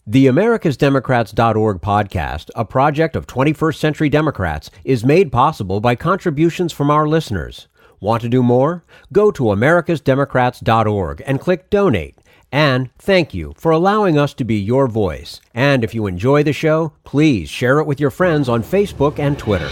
The AmericasDemocrats.org podcast, a project of 21st Century Democrats, is made possible by contributions from our listeners. Want to do more? Go to AmericasDemocrats.org and click Donate. And thank you for allowing us to be your voice. And if you enjoy the show, please share it with your friends on Facebook and Twitter.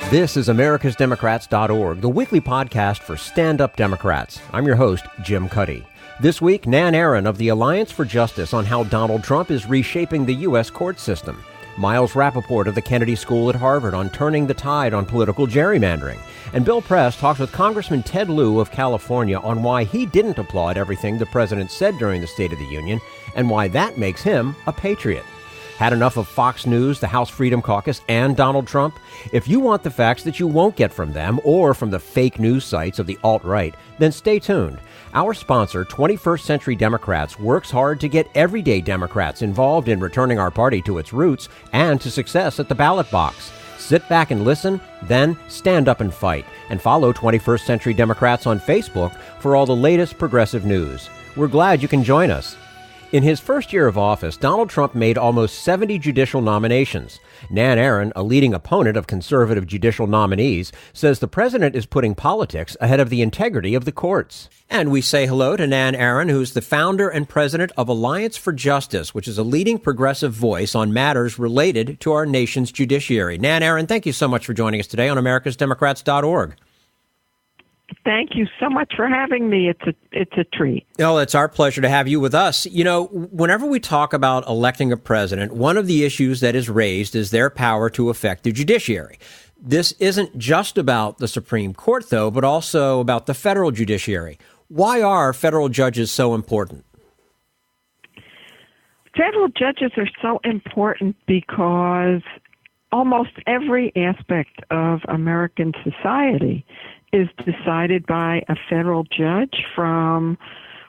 This is AmericasDemocrats.org, the weekly podcast for stand-up Democrats. I'm your host, Jim Cuddy. This week, Nan Aron of the Alliance for Justice on how Donald Trump is reshaping the U.S. court system. Miles Rapoport of the Kennedy School at Harvard on turning the tide on political gerrymandering. And Bill Press talks with Congressman Ted Lieu of California on why he didn't applaud everything the president said during the State of the Union and why that makes him a patriot. Had enough of Fox News, the House Freedom Caucus, and Donald Trump? If you want the facts that you won't get from them or from the fake news sites of the alt-right, then stay tuned. Our sponsor, 21st Century Democrats, works hard to get everyday Democrats involved in returning our party to its roots and to success at the ballot box. Sit back and listen, then stand up and fight. And follow 21st Century Democrats on Facebook for all the latest progressive news. We're glad you can join us. In his first year of office, Donald Trump made almost 70 judicial nominations. Nan Aron, a leading opponent of conservative judicial nominees, says the president is putting politics ahead of the integrity of the courts. And we say hello to Nan Aron, who's the founder and president of Alliance for Justice, which is a leading progressive voice on matters related to our nation's judiciary. Nan Aron, thank you so much for joining us today on AmericasDemocrats.org. Thank you so much for having me. It's a treat. Oh, it's our pleasure to have you with us. You know, whenever we talk about electing a president, one of the issues that is raised is their power to affect the judiciary. This isn't just about the Supreme Court, though, but also about the federal judiciary. Why are federal judges so important? Federal judges are so important because almost every aspect of American society is decided by a federal judge, from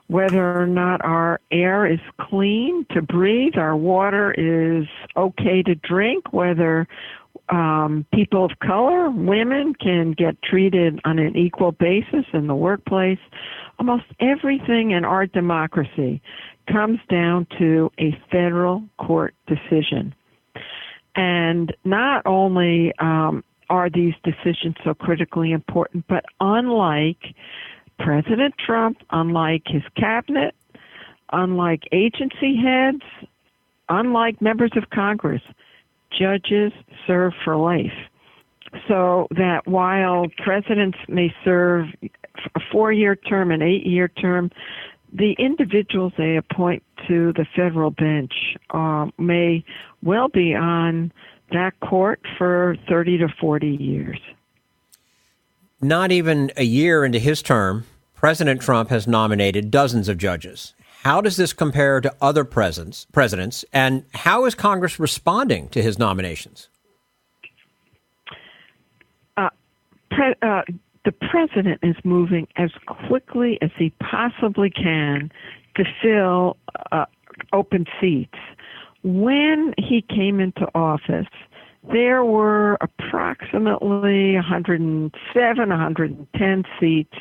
whether or not our air is clean to breathe, our water is okay to drink, whether people of color, women, can get treated on an equal basis in the workplace. Almost everything in our democracy comes down to a federal court decision. And not only are these decisions so critically important, but unlike President Trump, unlike his cabinet, unlike agency heads, unlike members of Congress, judges serve for life. So that while presidents may serve a 4-year term, an 8-year term, the individuals they appoint to the federal bench may well be on that court for 30 to 40 years. Not even a year into his term, President Trump has nominated dozens of judges. How does this compare to other presidents, and how is Congress responding to his nominations? The president is moving as quickly as he possibly can to fill open seats. When he came into office, there were approximately 107, 110 seats,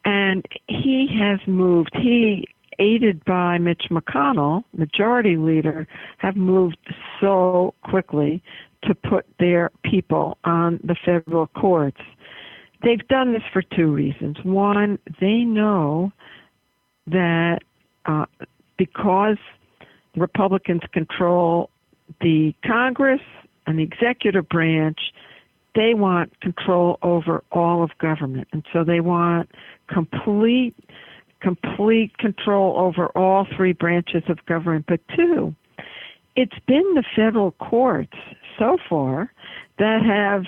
and he has moved. He, aided by Mitch McConnell, majority leader, have moved so quickly to put their people on the federal courts. They've done this for two reasons. One, they know that because Republicans control the Congress and the executive branch, they want control over all of government. And so they want complete control over all three branches of government. But two, it's been the federal courts so far that have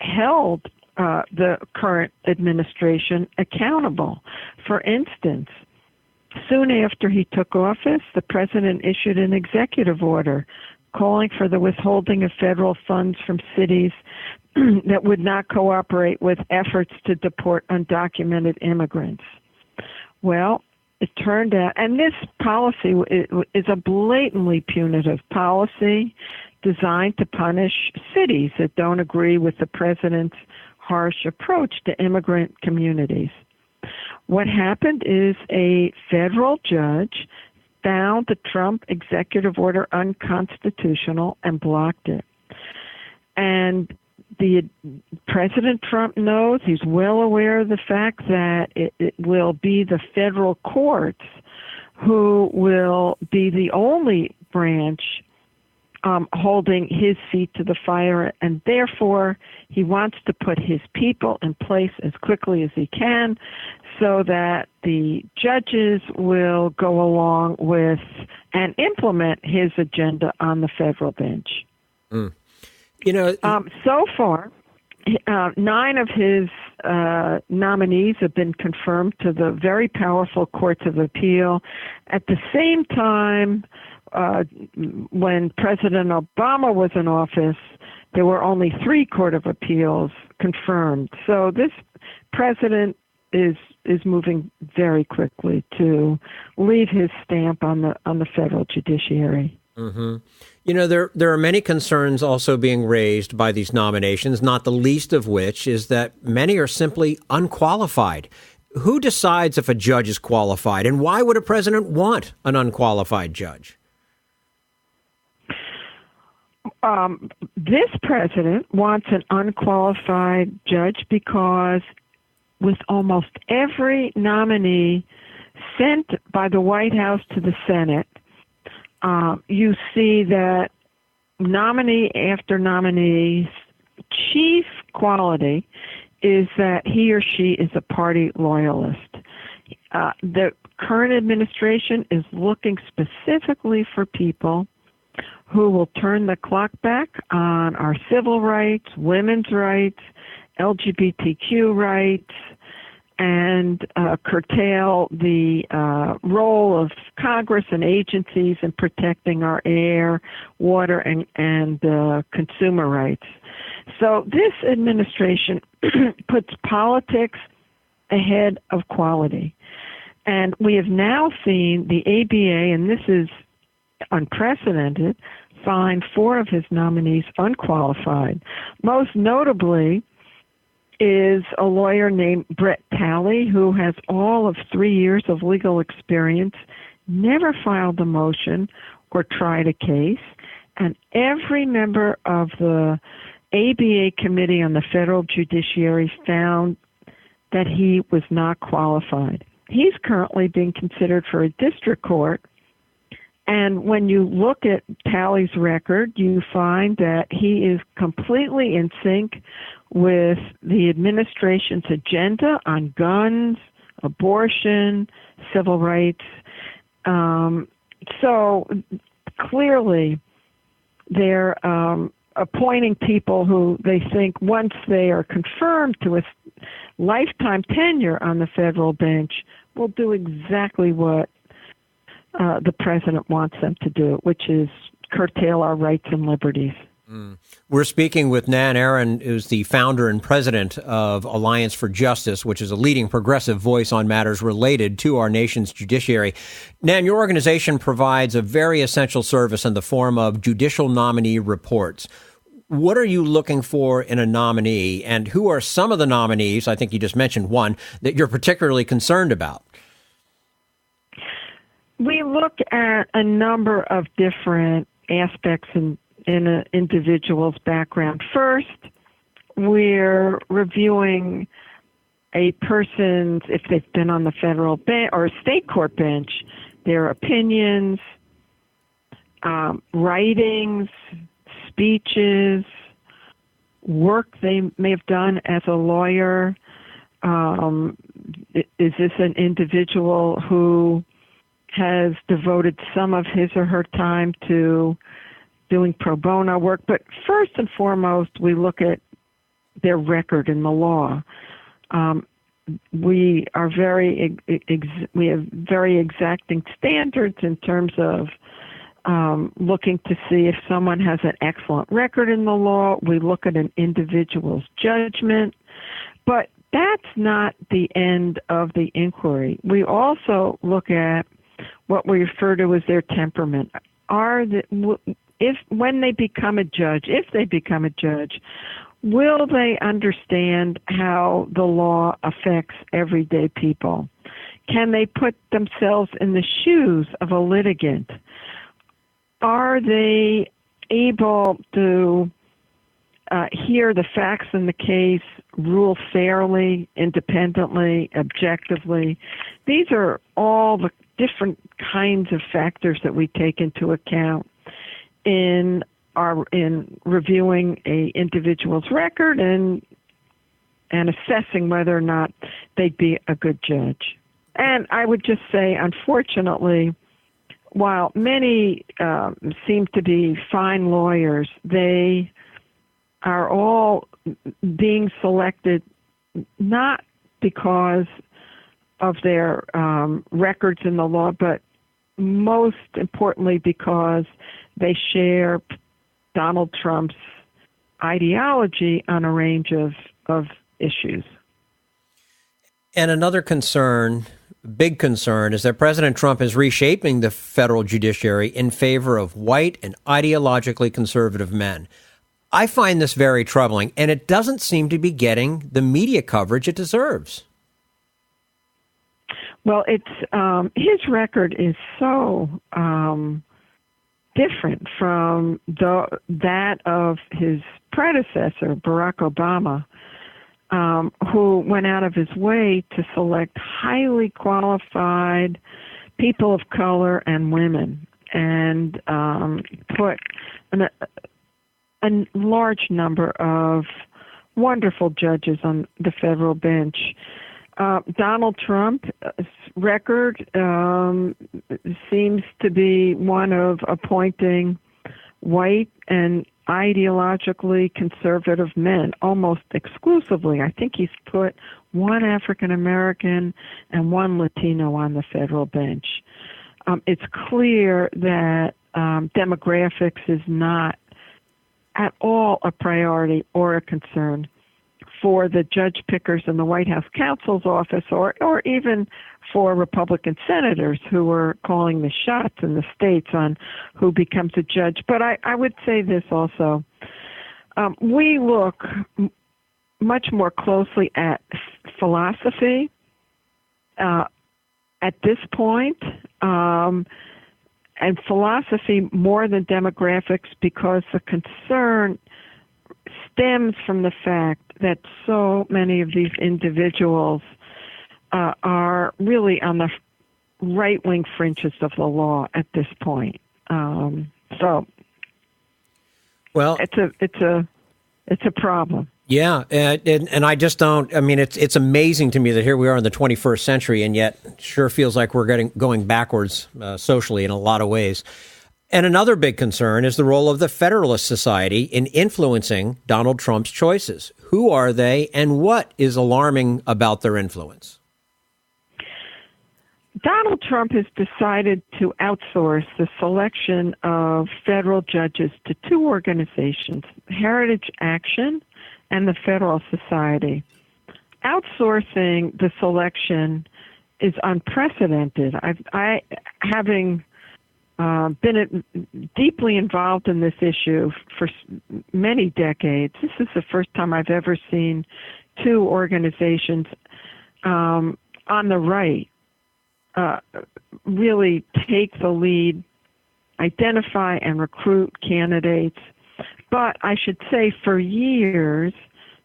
held the current administration accountable. For instance, soon after he took office, the president issued an executive order calling for the withholding of federal funds from cities that would not cooperate with efforts to deport undocumented immigrants. Well, it turned out, and this policy is a blatantly punitive policy designed to punish cities that don't agree with the president's harsh approach to immigrant communities. What happened is a federal judge found the Trump executive order unconstitutional and blocked it. And President Trump knows, he's well aware of the fact that it will be the federal courts who will be the only branch holding his feet to the fire, and therefore he wants to put his people in place as quickly as he can so that the judges will go along with and implement his agenda on the federal bench. Mm. So far, 9 of his nominees have been confirmed to the very powerful courts of appeal. At the same time, when President Obama was in office, there were only 3 court of appeals confirmed. So this president is moving very quickly to leave his stamp on the federal judiciary. Mm-hmm. There are many concerns also being raised by these nominations, not the least of which is that many are simply unqualified. Who decides if a judge is qualified, and why would a president want an unqualified judge? This president wants an unqualified judge because with almost every nominee sent by the White House to the Senate, you see that nominee after nominee's chief quality is that he or she is a party loyalist. The current administration is looking specifically for people who will turn the clock back on our civil rights, women's rights, LGBTQ rights, and curtail the role of Congress and agencies in protecting our air, water, and consumer rights. So this administration puts politics ahead of quality. And we have now seen the ABA, and this is unprecedented, find 4 of his nominees unqualified. Most notably is a lawyer named Brett Talley, who has all of 3 years of legal experience, never filed a motion or tried a case, and every member of the ABA Committee on the Federal Judiciary found that he was not qualified. He's currently being considered for a district court, and when you look at Talley's record, you find that he is completely in sync with the administration's agenda on guns, abortion, civil rights. So clearly they're appointing people who they think once they are confirmed to a lifetime tenure on the federal bench will do exactly what the president wants them to do, which is curtail our rights and liberties. Mm. We're speaking with Nan Aron, who's the founder and president of Alliance for Justice, which is a leading progressive voice on matters related to our nation's judiciary. Nan, your organization provides a very essential service in the form of judicial nominee reports. What are you looking for in a nominee, and who are some of the nominees, I think you just mentioned one, that you're particularly concerned about? We look at a number of different aspects in an individual's background. First, we're reviewing a person's, if they've been on the federal bench or state court bench, their opinions, writings, speeches, work they may have done as a lawyer. Is this an individual who has devoted some of his or her time to doing pro bono work? But first and foremost, we look at their record in the law. We are we have very exacting standards in terms of looking to see if someone has an excellent record in the law. We look at an individual's judgment, but that's not the end of the inquiry. We also look at what we refer to as their temperament. When they become a judge, will they understand how the law affects everyday people? Can they put themselves in the shoes of a litigant? Are they able to hear the facts in the case, rule fairly, independently, objectively? These are all the different kinds of factors that we take into account in reviewing a individual's record and assessing whether or not they'd be a good judge. And I would just say, unfortunately, while many seem to be fine lawyers, they are all being selected not because of their records in the law, but most importantly because they share Donald Trump's ideology on a range of issues. And another concern, big concern, is that President Trump is reshaping the federal judiciary in favor of white and ideologically conservative men. I find this very troubling, and it doesn't seem to be getting the media coverage it deserves. Well, it's his record is so different from that of his predecessor, Barack Obama, who went out of his way to select highly qualified people of color and women and put a large number of wonderful judges on the federal bench. Donald Trump's record seems to be one of appointing white and ideologically conservative men almost exclusively. I think he's put one African American and one Latino on the federal bench. It's clear that demographics is not at all a priority or a concern for the judge pickers in the White House counsel's office, or even for Republican senators who are calling the shots in the states on who becomes a judge. But I would say this also. We look much more closely at philosophy at this point, and philosophy more than demographics, because the concern stems from the fact that so many of these individuals are really on the right-wing fringes of the law at this point. So, well, it's a problem. Yeah, and I just don't. I mean, it's amazing to me that here we are in the 21st century, and yet it sure feels like we're going backwards socially in a lot of ways. And another big concern is the role of the Federalist Society in influencing Donald Trump's choices. Who are they, and what is alarming about their influence? Donald Trump has decided to outsource the selection of federal judges to two organizations, Heritage Action and the Federal Society. Outsourcing the selection is unprecedented. Having been deeply involved in this issue for many decades, this is the first time I've ever seen two organizations on the right really take the lead, identify and recruit candidates. But I should say for years,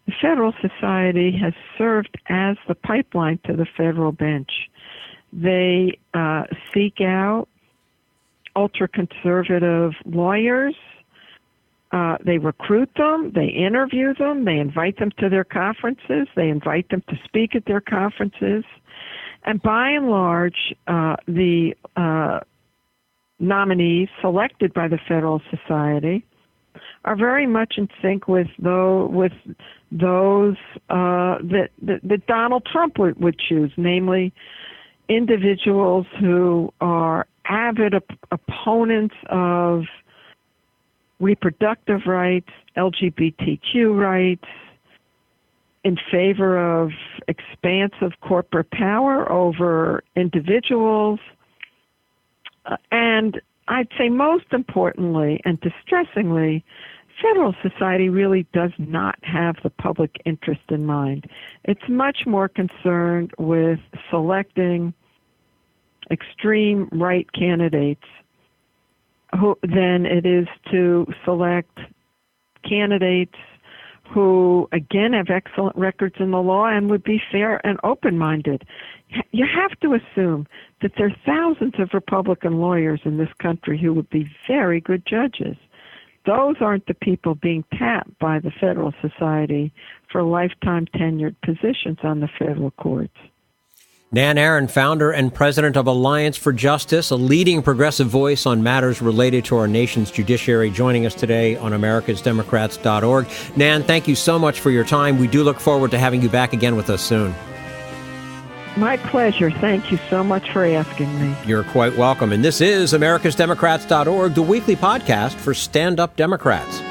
the Federal Society has served as the pipeline to the federal bench. They seek out ultra-conservative lawyers. They recruit them, they interview them, they invite them to their conferences, they invite them to speak at their conferences. And by and large, the nominees selected by the Federal Society are very much in sync with those that Donald Trump would choose, namely individuals who are avid opponents of reproductive rights, LGBTQ rights, in favor of expansive corporate power over individuals, and I'd say most importantly and distressingly, Federal society really does not have the public interest in mind. It's much more concerned with selecting extreme right candidates than it is to select candidates who, again, have excellent records in the law and would be fair and open-minded. You have to assume that there are thousands of Republican lawyers in this country who would be very good judges. Those aren't the people being tapped by the Federal Society for lifetime tenured positions on the federal courts. Nan Aron, founder and president of Alliance for Justice, a leading progressive voice on matters related to our nation's judiciary, joining us today on americasdemocrats.org. Nan, thank you so much for your time. We do look forward to having you back again with us soon. My pleasure. Thank you so much for asking me. You're quite welcome. And this is americasdemocrats.org, the weekly podcast for stand-up Democrats.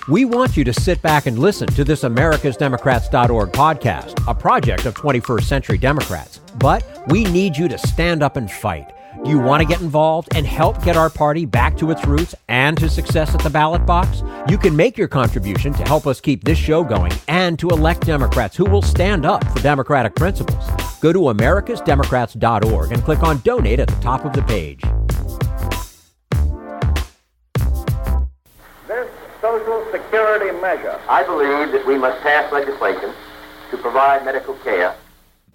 We want you to sit back and listen to this americasdemocrats.org podcast, a project of 21st Century Democrats. But we need you to stand up and fight. Do you want to get involved and help get our party back to its roots and to success at the ballot box? You can make your contribution to help us keep this show going and to elect Democrats who will stand up for democratic principles. Go to americasdemocrats.org and click on Donate at the top of the page. Social Security measure. I believe that we must pass legislation to provide medical care.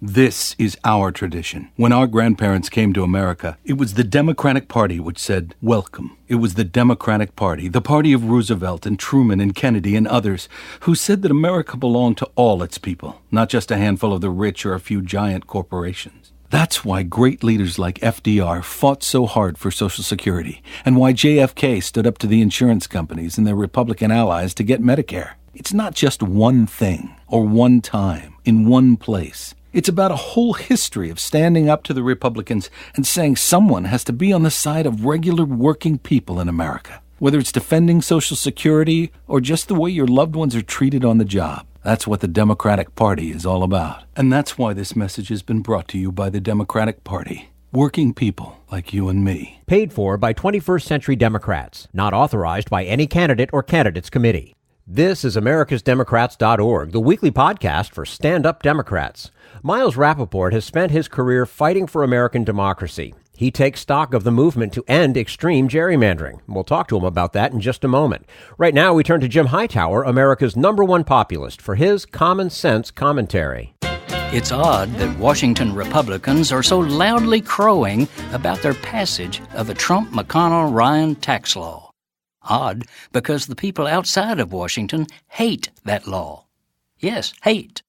This is our tradition. When our grandparents came to America, it was the Democratic Party which said, welcome. It was the Democratic Party, the party of Roosevelt and Truman and Kennedy and others, who said that America belonged to all its people, not just a handful of the rich or a few giant corporations. That's why great leaders like FDR fought so hard for Social Security, and why JFK stood up to the insurance companies and their Republican allies to get Medicare. It's not just one thing, or one time, in one place. It's about a whole history of standing up to the Republicans and saying someone has to be on the side of regular working people in America, whether it's defending Social Security or just the way your loved ones are treated on the job. That's what the Democratic Party is all about. And that's why this message has been brought to you by the Democratic Party. Working people like you and me. Paid for by 21st Century Democrats. Not authorized by any candidate or candidates committee. This is americasdemocrats.org, the weekly podcast for stand-up Democrats. Miles Rapoport has spent his career fighting for American democracy. He takes stock of the movement to end extreme gerrymandering. We'll talk to him about that in just a moment. Right now, we turn to Jim Hightower, America's #1 populist, for his common sense commentary. It's odd that Washington Republicans are so loudly crowing about their passage of a Trump-McConnell-Ryan tax law. Odd because the people outside of Washington hate that law. Yes, hate.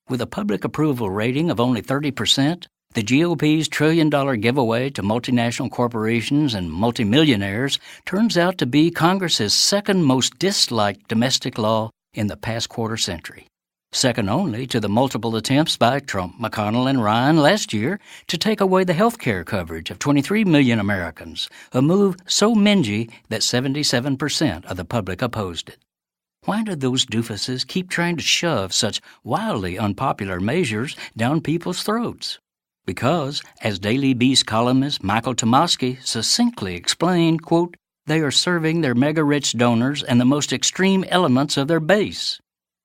With a public approval rating of only 30%, the GOP's trillion-dollar giveaway to multinational corporations and multimillionaires turns out to be Congress's second most disliked domestic law in the past quarter century, second only to the multiple attempts by Trump, McConnell, and Ryan last year to take away the health care coverage of 23 million Americans, a move so mingy that 77% of the public opposed it. Why do those doofuses keep trying to shove such wildly unpopular measures down people's throats? Because, as Daily Beast columnist Michael Tomasky succinctly explained, quote, they are serving their mega-rich donors and the most extreme elements of their base.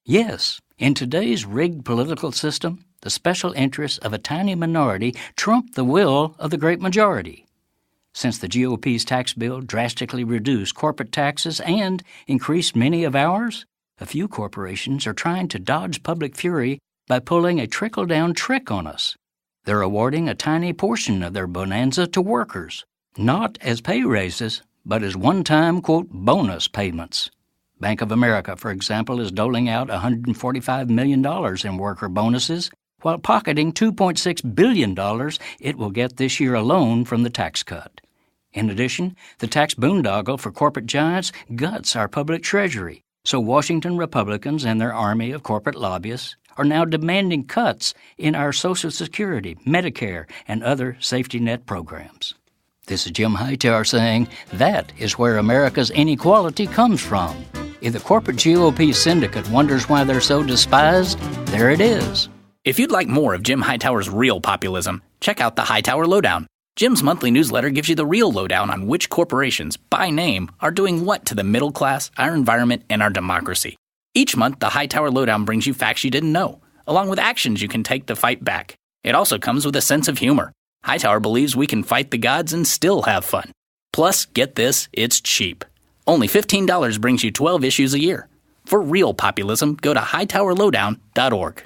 Yes, in today's rigged political system, the special interests of a tiny minority trump the will of the great majority. Since the GOP's tax bill drastically reduced corporate taxes and increased many of ours, a few corporations are trying to dodge public fury by pulling a trickle-down trick on us. They're awarding a tiny portion of their bonanza to workers, not as pay raises, but as one-time, quote, bonus payments. Bank of America, for example, is doling out $145 million in worker bonuses, while pocketing $2.6 billion it will get this year alone from the tax cut. In addition, the tax boondoggle for corporate giants guts our public treasury, so Washington Republicans and their army of corporate lobbyists are now demanding cuts in our Social Security, Medicare, and other safety net programs. This is Jim Hightower saying that is where America's inequality comes from. If the corporate GOP syndicate wonders why they're so despised, there it is. If you'd like more of Jim Hightower's real populism, Check out the Hightower Lowdown. Jim's monthly newsletter gives you the real lowdown on which corporations, by name, are doing what to the middle class, our environment, and our democracy. Each month, the Hightower Lowdown brings you facts you didn't know, along with actions you can take to fight back. It also comes with a sense of humor. Hightower believes we can fight the gods and still have fun. Plus, get this, it's cheap. Only $15 brings you 12 issues a year. For real populism, go to hightowerlowdown.org.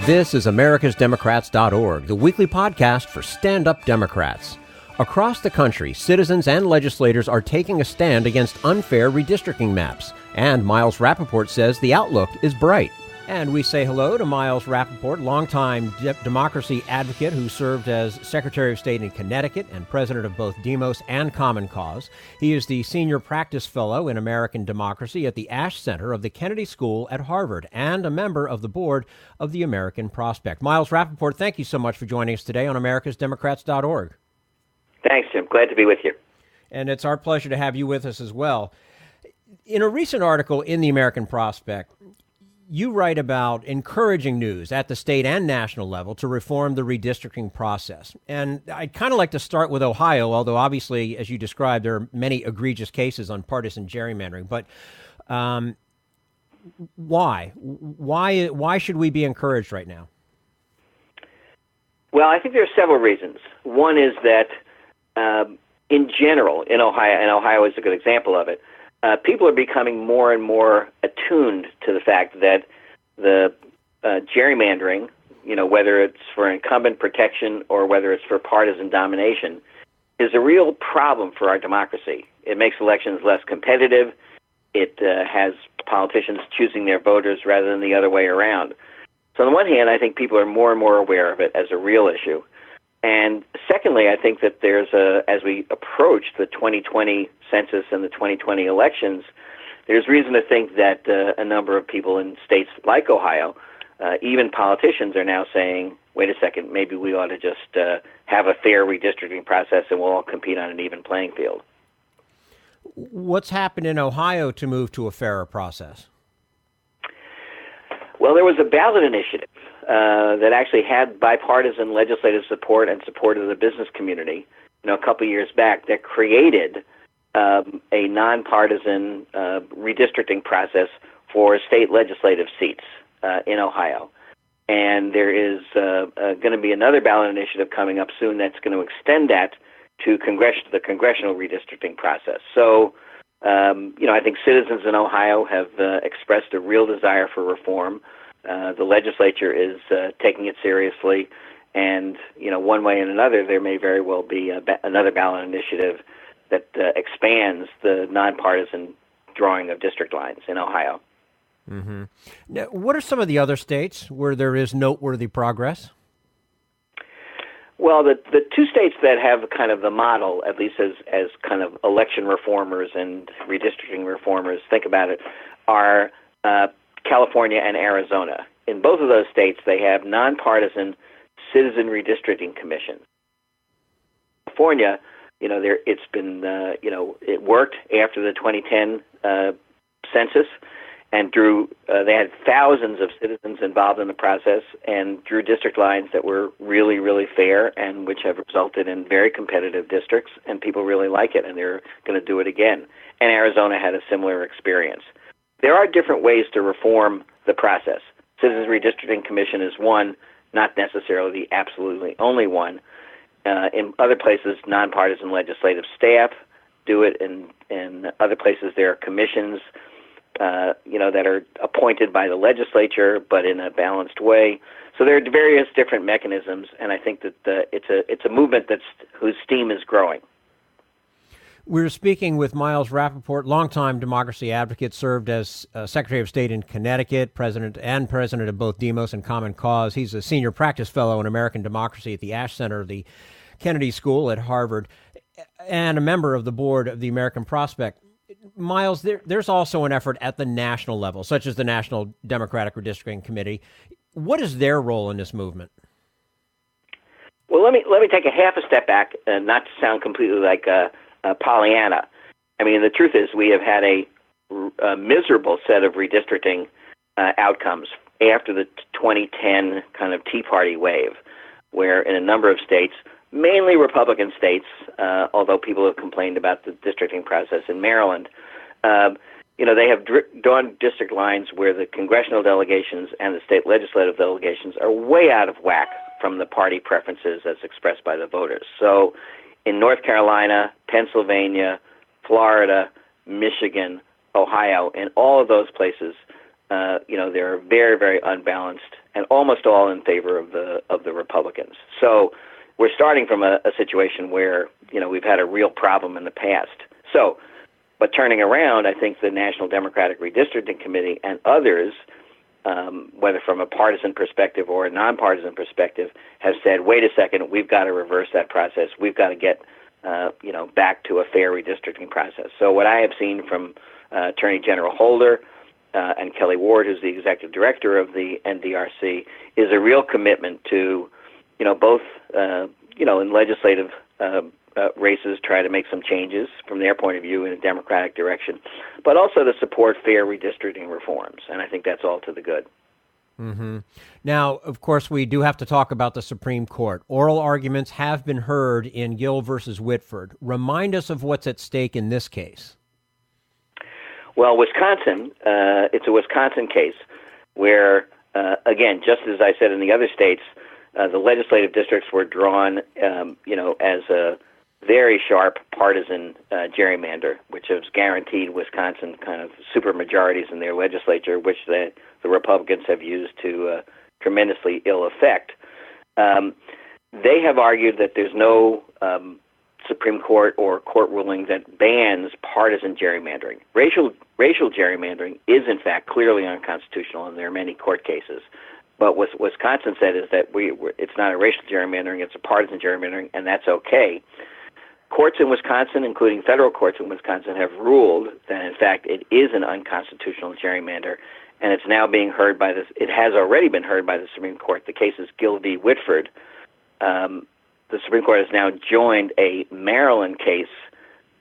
This is americasdemocrats.org, the weekly podcast for stand-up Democrats. Across the country, citizens and legislators are taking a stand against unfair redistricting maps, and Miles Rapoport says the outlook is bright. And we say hello to Miles Rapoport, longtime democracy advocate who served as Secretary of State in Connecticut and president of both Demos and Common Cause. He is the senior practice fellow in American democracy at the Ash Center of the Kennedy School at Harvard and a member of the board of the American Prospect. Miles Rapoport, thank you so much for joining us today on americasdemocrats.org. Thanks, Jim. Glad to be with you. And it's our pleasure to have you with us as well. In a recent article in the American Prospect, you write about encouraging news at the state and national level to reform the redistricting process. And I'd kind of like to start with Ohio, although obviously, as you described, there are many egregious cases on partisan gerrymandering. But why? Why should we be encouraged right now? Well, I think there are several reasons. One is that in general, in Ohio, and Ohio is a good example of it, people are becoming more and more attuned to the fact that the gerrymandering, whether it's for incumbent protection or whether it's for partisan domination, is a real problem for our democracy. It makes elections less competitive. It has politicians choosing their voters rather than the other way around. So on the one hand, I think people are more and more aware of it as a real issue. And secondly, I think that as we approach the 2020 census and the 2020 elections, there's reason to think that a number of people in states like Ohio, even politicians, are now saying, wait a second, maybe we ought to just have a fair redistricting process and we'll all compete on an even playing field. What's happened in Ohio to move to a fairer process? Well, there was a ballot initiative that actually had bipartisan legislative support and support of the business community, a couple of years back, that created a nonpartisan redistricting process for state legislative seats in Ohio. And there is going to be another ballot initiative coming up soon that's going to extend that to the congressional redistricting process. So, I think citizens in Ohio have expressed a real desire for reform. The legislature is taking it seriously, and one way and another, there may very well be another ballot initiative that expands the nonpartisan drawing of district lines in Ohio. Mm-hmm. Now, what are some of the other states where there is noteworthy progress? Well, the two states that have kind of the model, at least as kind of election reformers and redistricting reformers think about it, are California and Arizona. In both of those states, they have nonpartisan citizen redistricting commissions. California, it worked after the 2010 census and they had thousands of citizens involved in the process and drew district lines that were really, really fair and which have resulted in very competitive districts, and people really like it, and they're going to do it again. And Arizona had a similar experience. There are different ways to reform the process. Citizens Redistricting Commission is one, not necessarily the absolutely only one. In other places, nonpartisan legislative staff do it. In other places, there are commissions, that are appointed by the legislature, but in a balanced way. So there are various different mechanisms, and I think that it's a movement whose steam is growing. We're speaking with Miles Rapoport, longtime democracy advocate, served as Secretary of State in Connecticut, president of both Demos and Common Cause. He's a senior practice fellow in American democracy at the Ash Center of the Kennedy School at Harvard, and a member of the board of the American Prospect. Miles, there's also an effort at the national level, such as the National Democratic Redistricting Committee. What is their role in this movement? Well, let me take a half a step back, not to sound completely like Pollyanna. I mean, the truth is we have had a miserable set of redistricting outcomes after the 2010 kind of Tea Party wave, where in a number of states, mainly Republican states, although people have complained about the districting process in Maryland, they have drawn district lines where the congressional delegations and the state legislative delegations are way out of whack from the party preferences as expressed by the voters. So in North Carolina, Pennsylvania, Florida, Michigan, Ohio, in all of those places, they're very, very unbalanced and almost all in favor of the Republicans. So we're starting from a situation where, we've had a real problem in the past. So, but turning around, I think the National Democratic Redistricting Committee and others, whether from a partisan perspective or a nonpartisan perspective, have said, wait a second, we've got to reverse that process. We've got to get, back to a fair redistricting process. So what I have seen from Attorney General Holder and Kelly Ward, who's the executive director of the NDRC, is a real commitment to, both, in legislative races, try to make some changes from their point of view in a democratic direction, but also to support fair redistricting reforms. And I think that's all to the good. Mm-hmm. Now, of course, we do have to talk about the Supreme Court. Oral arguments have been heard in Gill versus Whitford. Remind us of what's at stake in this case. Well, Wisconsin, it's a Wisconsin case where, again, just as I said in the other states, the legislative districts were drawn, as a very sharp partisan gerrymander, which has guaranteed Wisconsin kind of supermajorities in their legislature, which the Republicans have used to tremendously ill effect. They have argued that there's no Supreme Court or court ruling that bans partisan gerrymandering. Racial gerrymandering is, in fact, clearly unconstitutional, and there are many court cases. But what Wisconsin said is that it's not a racial gerrymandering, it's a partisan gerrymandering, and that's okay. Courts in Wisconsin, including federal courts in Wisconsin, have ruled that, in fact, it is an unconstitutional gerrymander, and it's now being heard by it has already been heard by the Supreme Court. The case is Gill v. Whitford. The Supreme Court has now joined a Maryland case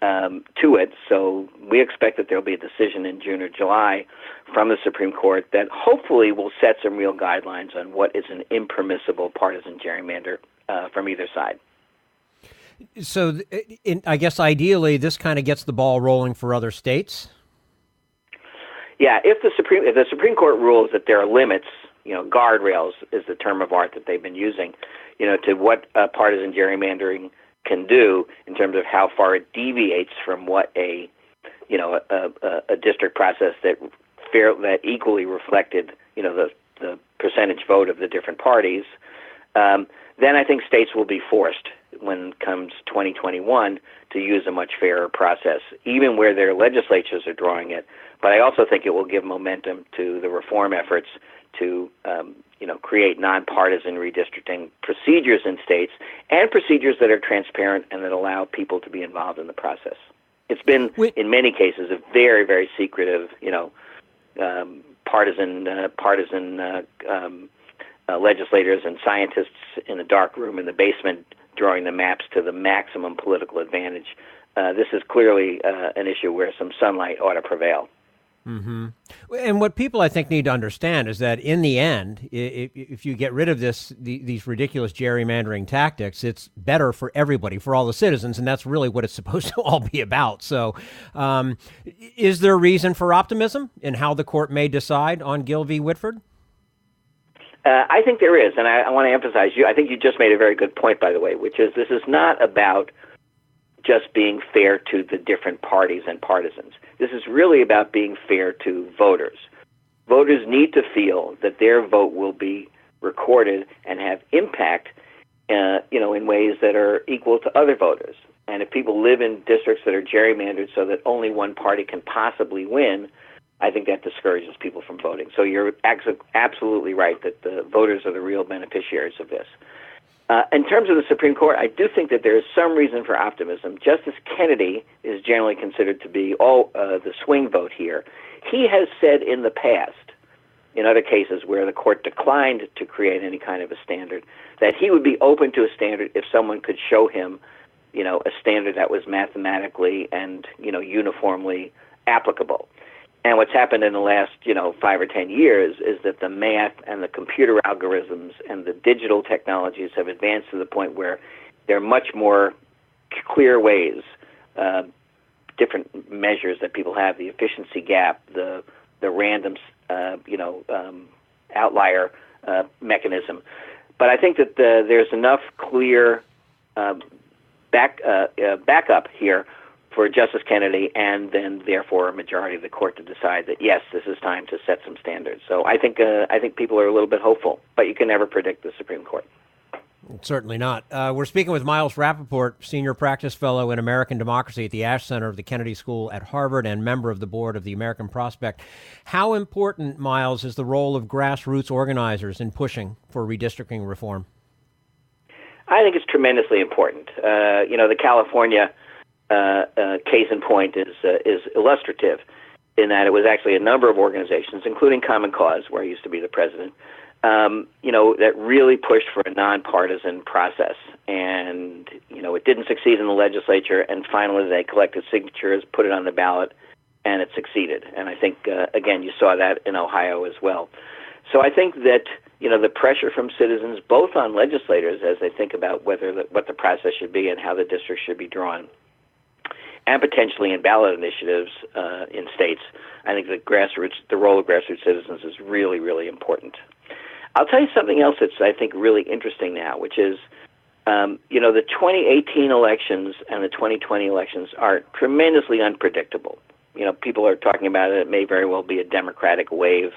to it, so we expect that there will be a decision in June or July from the Supreme Court that hopefully will set some real guidelines on what is an impermissible partisan gerrymander from either side. So I guess ideally this kind of gets the ball rolling for other states? Yeah, if the Supreme Court rules that there are limits, guardrails is the term of art that they've been using, to what partisan gerrymandering can do in terms of how far it deviates from what a district process that equally reflected, the percentage vote of the different parties, then I think states will be forced when it comes 2021 to use a much fairer process, even where their legislatures are drawing it. But I also think it will give momentum to the reform efforts to create nonpartisan redistricting procedures in states and procedures that are transparent and that allow people to be involved in the process. It's been, in many cases, a very, very secretive, partisan legislators and scientists in the dark room in the basement drawing the maps to the maximum political advantage. This is clearly an issue where some sunlight ought to prevail. Mm-hmm. And what people, I think, need to understand is that in the end, if you get rid of these ridiculous gerrymandering tactics, it's better for everybody, for all the citizens, and that's really what it's supposed to all be about. So is there reason for optimism in how the court may decide on Gill v. Whitford? I think there is, and I want to emphasize I think you just made a very good point, by the way, which is this is not about just being fair to the different parties and partisans. This is really about being fair to voters. Voters need to feel that their vote will be recorded and have impact, in ways that are equal to other voters. And if people live in districts that are gerrymandered so that only one party can possibly win, I think that discourages people from voting. So you're absolutely right that the voters are the real beneficiaries of this. In terms of the Supreme Court, I do think that there is some reason for optimism. Justice Kennedy is generally considered to be the swing vote here. He has said in the past, in other cases where the court declined to create any kind of a standard, that he would be open to a standard if someone could show him, a standard that was mathematically and, uniformly applicable. And what's happened in the last, 5 or 10 years is that the math and the computer algorithms and the digital technologies have advanced to the point where there are much more clear ways, different measures that people have, the efficiency gap, the random, outlier mechanism. But I think that there's enough clear backup here for Justice Kennedy, and then therefore a majority of the court to decide that yes, this is time to set some standards. So I think people are a little bit hopeful, but you can never predict the Supreme Court. Certainly not. We're speaking with Miles Rapoport, Senior Practice Fellow in American Democracy at the Ash Center of the Kennedy School at Harvard and member of the board of the American Prospect. How important, Miles, is the role of grassroots organizers in pushing for redistricting reform? I think it's tremendously important. The California case in point is illustrative in that it was actually a number of organizations, including Common Cause, where I used to be the president, that really pushed for a nonpartisan process. And, it didn't succeed in the legislature, and finally they collected signatures, put it on the ballot, and it succeeded. And I think, again, you saw that in Ohio as well. So I think that, the pressure from citizens, both on legislators as they think about what the process should be and how the district should be drawn, and potentially in ballot initiatives in states, I think the role of grassroots citizens is really, really important. I'll tell you something else that's, I think, really interesting now, which is, the 2018 elections and the 2020 elections are tremendously unpredictable. People are talking about it. It may very well be a Democratic wave.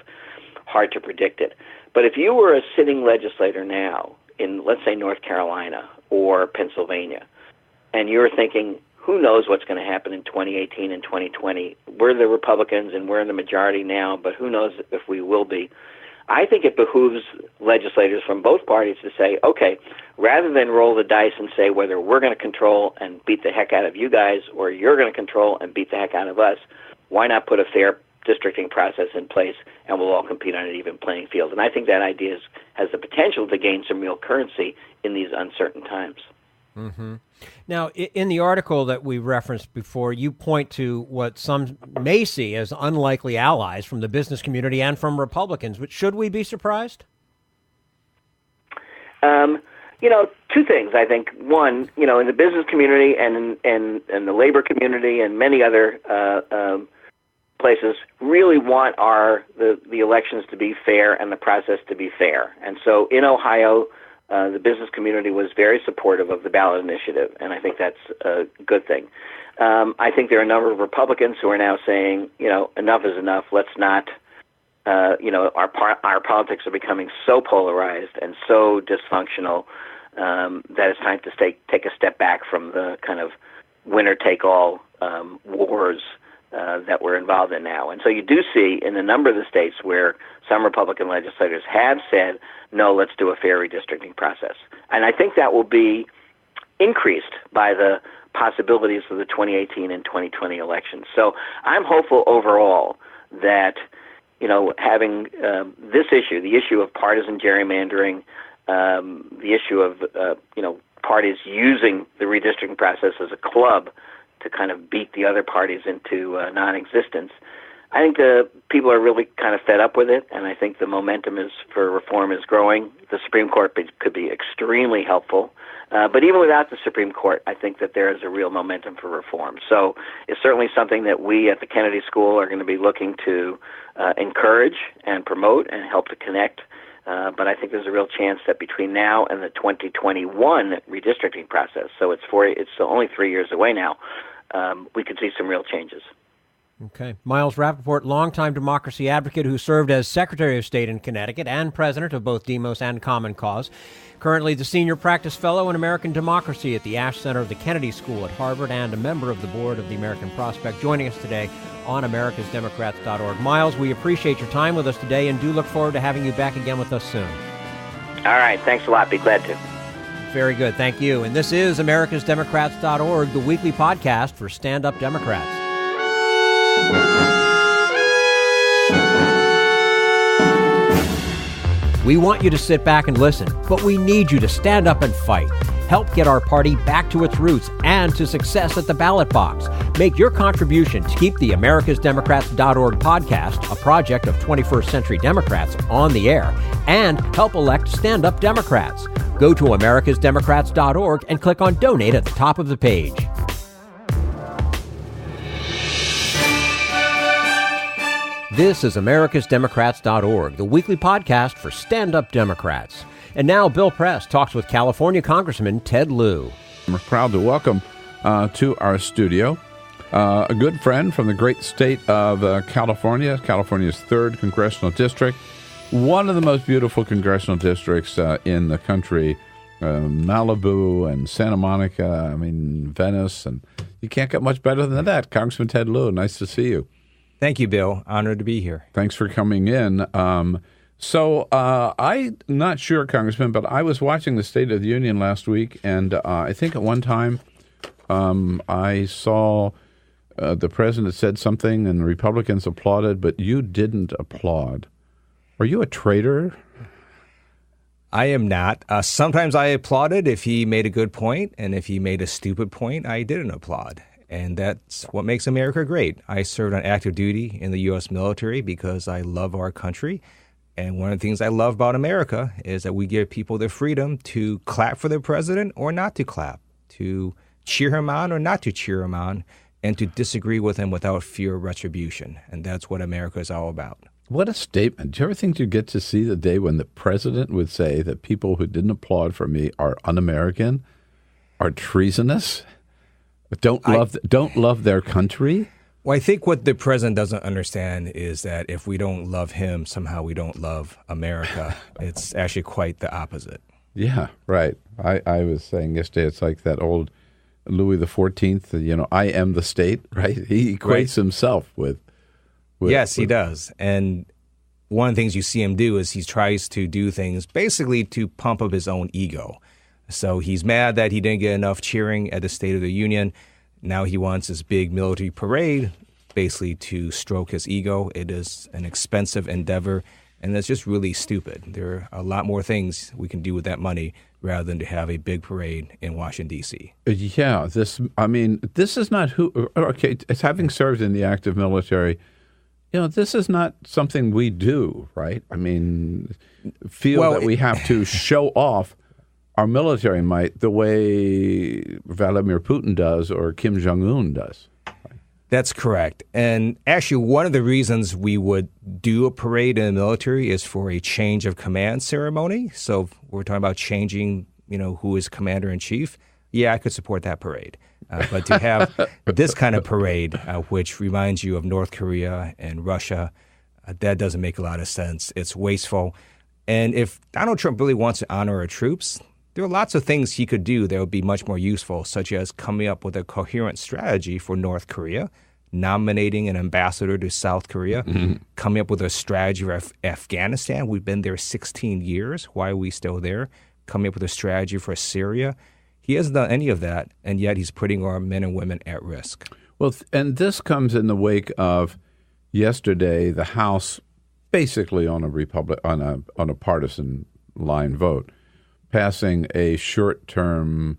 Hard to predict it. But if you were a sitting legislator now in, let's say, North Carolina or Pennsylvania, and you're thinking, who knows what's going to happen in 2018 and 2020? We're the Republicans and we're in the majority now, but who knows if we will be? I think it behooves legislators from both parties to say, okay, rather than roll the dice and say whether we're going to control and beat the heck out of you guys or you're going to control and beat the heck out of us, why not put a fair districting process in place and we'll all compete on an even playing field? And I think that idea has the potential to gain some real currency in these uncertain times. Mm-hmm. Now, in the article that we referenced before, you point to what some may see as unlikely allies from the business community and from Republicans. But should we be surprised? Two things, I think. One, in the business community and the labor community and many other places really want the elections to be fair and the process to be fair. And so in Ohio, the business community was very supportive of the ballot initiative, and I think that's a good thing. I think there are a number of Republicans who are now saying, enough is enough. Let's not, our politics are becoming so polarized and so dysfunctional that it's time to take a step back from the kind of winner-take-all wars that we're involved in now. And so you do see in a number of the states where some Republican legislators have said, no, let's do a fair redistricting process. And I think that will be increased by the possibilities of the 2018 and 2020 elections. So I'm hopeful overall that, having this issue, the issue of partisan gerrymandering, the issue of, parties using the redistricting process as a club to kind of beat the other parties into non-existence, I think the people are really kind of fed up with it, and I think the momentum for reform is growing. The Supreme Court could be extremely helpful, but even without the Supreme Court, I think that there is a real momentum for reform. So it's certainly something that we at the Kennedy School are going to be looking to encourage and promote and help to connect. But I think there's a real chance that between now and the 2021 redistricting process, so it's only 3 years away now, we could see some real changes. Okay. Miles Rapoport, longtime democracy advocate who served as Secretary of State in Connecticut and president of both Demos and Common Cause. Currently the Senior Practice Fellow in American Democracy at the Ash Center of the Kennedy School at Harvard and a member of the board of the American Prospect, joining us today on americasdemocrats.org. Miles, we appreciate your time with us today and do look forward to having you back again with us soon. All right. Thanks a lot. Be glad to. Very good. Thank you. And this is americasdemocrats.org, the weekly podcast for stand-up Democrats. We want you to sit back and listen, but we need you to stand up and fight. Help get our party back to its roots and to success at the ballot box. Make your contribution to keep the americasdemocrats.org podcast, a project of 21st Century Democrats, on the air, and help elect stand-up Democrats. Go to americasdemocrats.org and click on Donate at the top of the page. This is americasdemocrats.org, the weekly podcast for stand-up Democrats. And now Bill Press talks with California Congressman Ted Lieu. We're proud to welcome to our studio a good friend from the great state of California, California's 3rd Congressional District, one of the most beautiful congressional districts in the country, Malibu and Santa Monica, Venice, and you can't get much better than that. Congressman Ted Lieu, nice to see you. Thank you, Bill. Honored to be here. Thanks for coming in. So I'm not sure, Congressman, but I was watching the State of the Union last week, and I think at one time I saw the president said something and the Republicans applauded, but you didn't applaud. Are you a traitor? I am not. Sometimes I applauded if he made a good point, and if he made a stupid point, I didn't applaud. And that's what makes America great. I served on active duty in the U.S. military because I love our country. And one of the things I love about America is that we give people the freedom to clap for their president or not to clap, to cheer him on or not to cheer him on, and to disagree with him without fear of retribution. And that's what America is all about. What a statement. Do you ever think you'd get to see the day when the president would say that people who didn't applaud for me are un-American, are treasonous, don't love their country? Well, I think what the president doesn't understand is that if we don't love him, somehow we don't love America. It's actually quite the opposite. Yeah, right. I was saying yesterday, it's like that old Louis XIV, I am the state, right? He equates himself with yes, he does. And one of the things you see him do is he tries to do things basically to pump up his own ego. So he's mad that he didn't get enough cheering at the State of the Union. Now he wants this big military parade basically to stroke his ego. It is an expensive endeavor, and it's just really stupid. There are a lot more things we can do with that money rather than to have a big parade in Washington, D.C. Yeah, this is not who – okay, it's having served in the active military – this is not something we do, right? That we have to show off our military might the way Vladimir Putin does or Kim Jong-un does. That's correct. And actually, one of the reasons we would do a parade in the military is for a change of command ceremony. So if we're talking about changing, who is commander-in-chief. Yeah, I could support that parade. But to have this kind of parade, which reminds you of North Korea and Russia, that doesn't make a lot of sense. It's wasteful. And if Donald Trump really wants to honor our troops, there are lots of things he could do that would be much more useful, such as coming up with a coherent strategy for North Korea, nominating an ambassador to South Korea, coming up with a strategy for Afghanistan. We've been there 16 years. Why are we still there? Coming up with a strategy for Syria. He hasn't done any of that, and yet he's putting our men and women at risk. Well, and this comes in the wake of yesterday, the House, basically on a partisan line vote, passing a short-term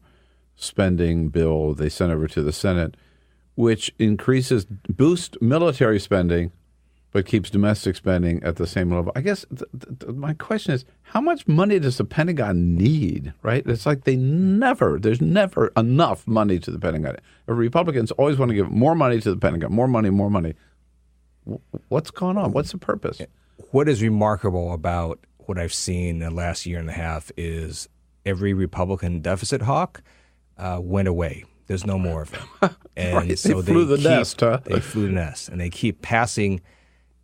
spending bill they sent over to the Senate, which boosts military spending, but keeps domestic spending at the same level. I guess my question is, how much money does the Pentagon need, right? It's like there's never enough money to the Pentagon. Republicans always want to give more money to the Pentagon, more money, more money. What's going on? What's the purpose? What is remarkable about what I've seen in the last year and a half is every Republican deficit hawk went away. There's no more of them. And right. so they flew the nest, huh? They flew the nest, and they keep passing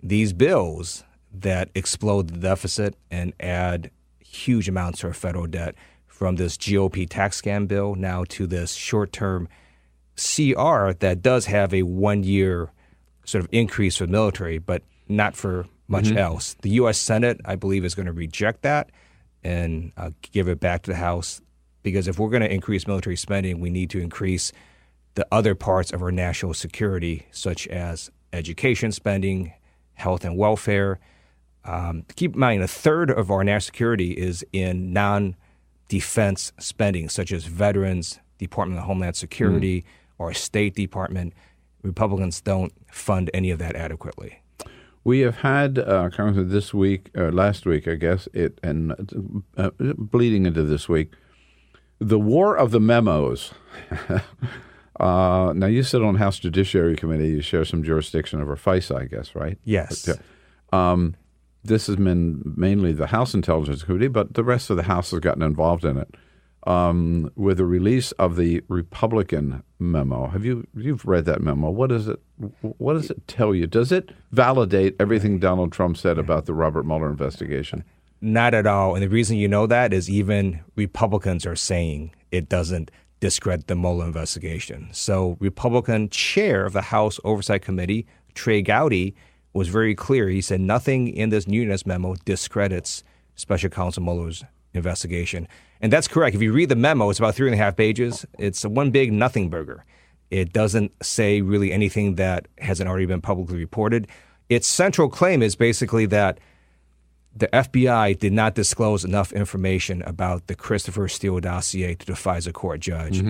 these bills that explode the deficit and add huge amounts to our federal debt, from this GOP tax scam bill now to this short-term CR that does have a one-year sort of increase for the military, but not for much else. The U.S. Senate, I believe, is going to reject that and give it back to the House, because if we're going to increase military spending, we need to increase the other parts of our national security, such as education spending, health and welfare. Keep in mind, a third of our national security is in defense spending, such as veterans, Department of Homeland Security, or State Department. Republicans don't fund any of that adequately. We have had, Congressman, this week, last week, I guess, bleeding into this week, the war of the memos. Now, you sit on House Judiciary Committee. You share some jurisdiction over FISA, I guess, right? Yes. This has been mainly the House Intelligence Committee, but the rest of the House has gotten involved in it. With the release of the Republican memo. You've read that memo? What does it tell you? Does it validate everything Donald Trump said about the Robert Mueller investigation? Not at all. And the reason you know that is even Republicans are saying it doesn't discredit the Mueller investigation. So Republican chair of the House Oversight Committee, Trey Gowdy, was very clear. He said nothing in this Nunes memo discredits Special Counsel Mueller's investigation. And that's correct. If you read the memo, it's about 3.5 pages. It's one big nothing burger. It doesn't say really anything that hasn't already been publicly reported. Its central claim is basically that the FBI did not disclose enough information about the Christopher Steele dossier to the FISA court judge.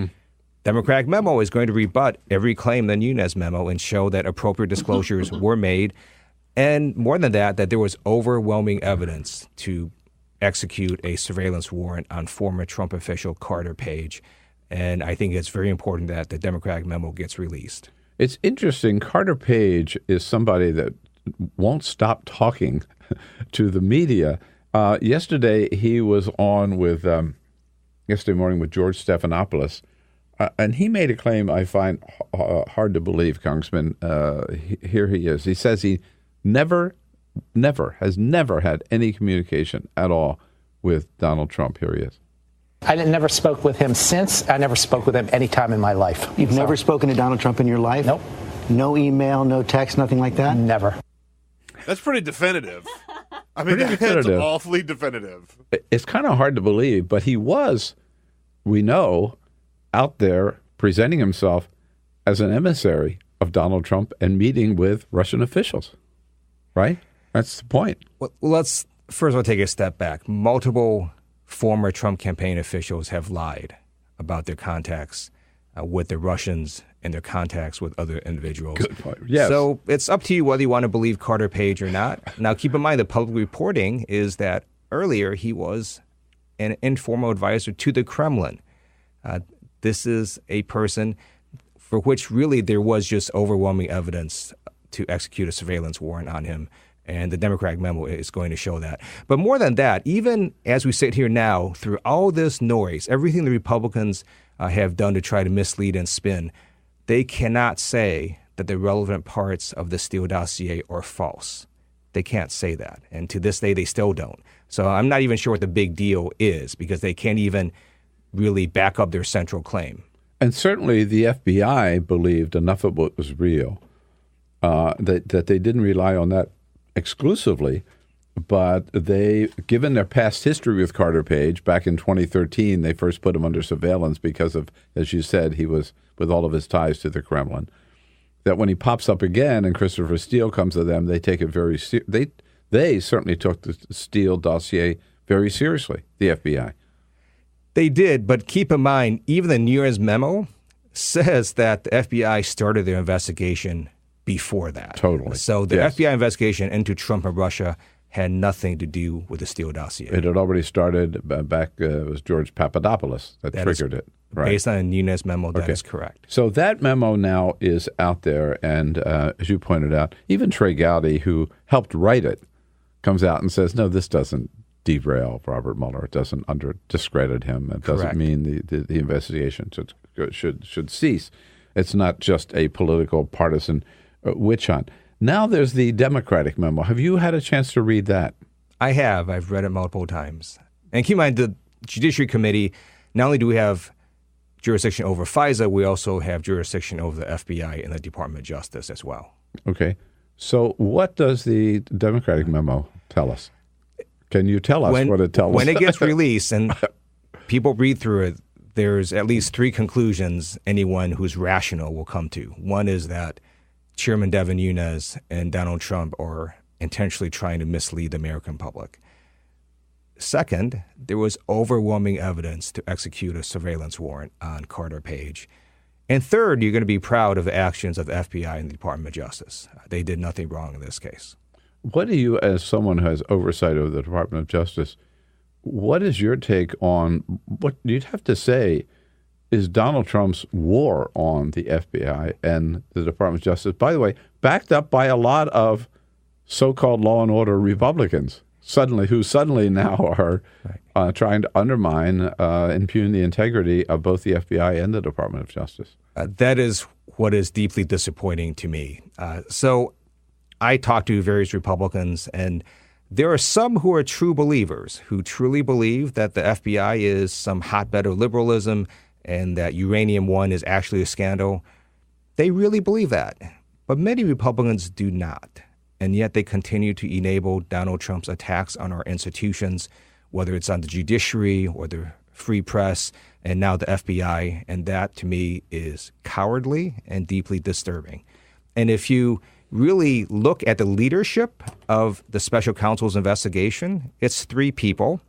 Democratic memo is going to rebut every claim in the Nunes memo and show that appropriate disclosures were made. And more than that, that there was overwhelming evidence to execute a surveillance warrant on former Trump official Carter Page. And I think it's very important that the Democratic memo gets released. It's interesting. Carter Page is somebody that won't stop talking to the media. Yesterday, he was on with yesterday morning with George Stephanopoulos, and he made a claim I find hard to believe, Congressman. Here he is. He says he has never had any communication at all with Donald Trump. Here he is. I never spoke with him since. I never spoke with him any time in my life. You've never spoken to Donald Trump in your life? Nope. No email, no text, nothing like that? Never. That's pretty definitive. I mean, that's awfully definitive. It's kind of hard to believe, but he was, we know, out there presenting himself as an emissary of Donald Trump and meeting with Russian officials, right? That's the point. Well, let's first of all take a step back. Multiple former Trump campaign officials have lied about their contacts with the Russians and their contacts with other individuals. Good point. Yes. So it's up to you whether you want to believe Carter Page or not. Now, keep in mind the public reporting is that earlier he was an informal advisor to the Kremlin. This is a person for which really there was just overwhelming evidence to execute a surveillance warrant on him. And the Democratic memo is going to show that. But more than that, even as we sit here now, through all this noise, everything the Republicans have done to try to mislead and spin, they cannot say that the relevant parts of the Steele dossier are false. They can't say that. And to this day, they still don't. So I'm not even sure what the big deal is because they can't even really back up their central claim. And certainly the FBI believed enough of what was real that they didn't rely on that exclusively, but they, given their past history with Carter Page, back in 2013, they first put him under surveillance because of, as you said, he was with all of his ties to the Kremlin, that when he pops up again and Christopher Steele comes to them, they take it very they certainly took the Steele dossier very seriously, the FBI. They did, but keep in mind, even the Nunes memo says that the FBI started their investigation before that. Totally. So the FBI investigation into Trump and Russia had nothing to do with the Steele dossier. It had already started back, it was George Papadopoulos that triggered it. Right. Based on a Nunes memo, that is correct. So that memo now is out there, and as you pointed out, even Trey Gowdy, who helped write it, comes out and says, no, this doesn't derail Robert Mueller. It doesn't discredit him. It doesn't mean the investigation should cease. It's not just a political partisan witch hunt. Now there's the Democratic memo. Have you had a chance to read that? I have. I've read it multiple times. And keep in mind, the Judiciary Committee, not only do we have jurisdiction over FISA, we also have jurisdiction over the FBI and the Department of Justice as well. Okay. So what does the Democratic memo tell us? Can you tell us what it tells us? When it gets released and people read through it, there's at least three conclusions anyone who's rational will come to. One is that Chairman Devin Nunes and Donald Trump are intentionally trying to mislead the American public. Second, there was overwhelming evidence to execute a surveillance warrant on Carter Page. And third, you're going to be proud of the actions of the FBI and the Department of Justice. They did nothing wrong in this case. What do you, as someone who has oversight of the Department of Justice, what is your take on what you'd have to say is Donald Trump's war on the FBI and the Department of Justice, by the way, backed up by a lot of so-called law and order Republicans, who suddenly now are trying to undermine, impugn the integrity of both the FBI and the Department of Justice? That is what is deeply disappointing to me. So I talked to various Republicans, and there are some who are true believers, who truly believe that the FBI is some hotbed of liberalism and that Uranium One is actually a scandal. They really believe that. But many Republicans do not. And yet they continue to enable Donald Trump's attacks on our institutions, whether it's on the judiciary or the free press, and now the FBI. And that, to me, is cowardly and deeply disturbing. And if you really look at the leadership of the special counsel's investigation, it's three people.